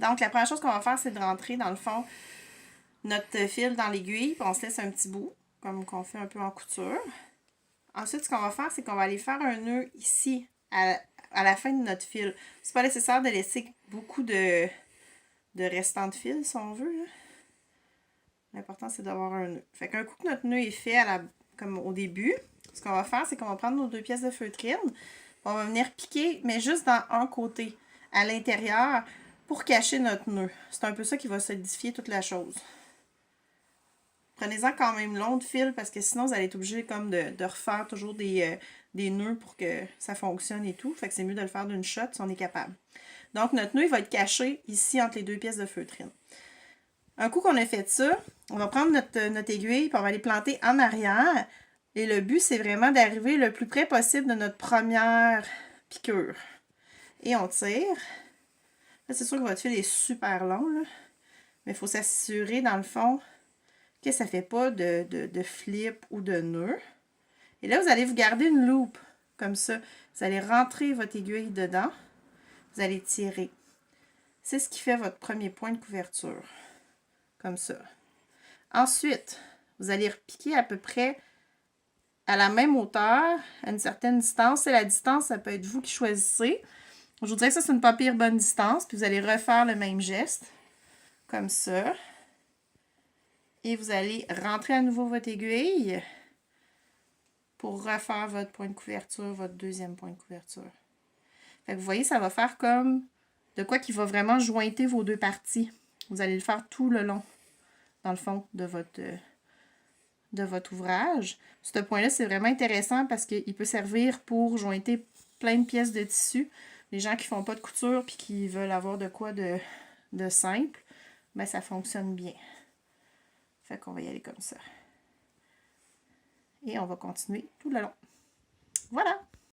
Donc, la première chose qu'on va faire, c'est de rentrer, dans le fond, notre fil dans l'aiguille, puis on se laisse un petit bout, comme qu'on fait un peu en couture. Ensuite, ce qu'on va faire, c'est qu'on va aller faire un nœud ici, à la fin de notre fil. C'est pas nécessaire de laisser beaucoup de restant de fil, si on veut. L'important, c'est d'avoir un nœud. Fait qu'un coup que notre nœud est fait comme au début, ce qu'on va faire, c'est qu'on va prendre nos 2 pièces de feutrine. On va venir piquer, mais juste dans un côté, à l'intérieur, pour cacher notre nœud. C'est un peu ça qui va solidifier toute la chose. Prenez-en quand même long de fil parce que sinon vous allez être obligé comme de refaire toujours des nœuds pour que ça fonctionne et tout. Fait que c'est mieux de le faire d'une shot si on est capable. Donc notre nœud il va être caché ici entre les 2 pièces de feutrine. Un coup qu'on a fait ça, on va prendre notre aiguille et on va aller planter en arrière. Et le but c'est vraiment d'arriver le plus près possible de notre première piqûre. Et on tire. Là c'est sûr que votre fil est super long, là. Mais il faut s'assurer dans le fond que ça ne fait pas de flip ou de nœud. Et là, vous allez vous garder une loupe, comme ça. Vous allez rentrer votre aiguille dedans. Vous allez tirer. C'est ce qui fait votre premier point de couverture. Comme ça. Ensuite, vous allez repiquer à peu près à la même hauteur, à une certaine distance. Et la distance, ça peut être vous qui choisissez. Je vous dirais que ça, c'est une pas pire bonne distance. Puis vous allez refaire le même geste. Comme ça. Et vous allez rentrer à nouveau votre aiguille pour refaire votre point de couverture, votre deuxième point de couverture. Fait que vous voyez, ça va faire comme de quoi qui va vraiment jointer vos 2 parties. Vous allez le faire tout le long, dans le fond, de votre ouvrage. Ce point-là, c'est vraiment intéressant parce qu'il peut servir pour jointer plein de pièces de tissu. Les gens qui ne font pas de couture et qui veulent avoir de quoi de simple, ben ça fonctionne bien. Fait qu'on va y aller comme ça. Et on va continuer tout le long. Voilà!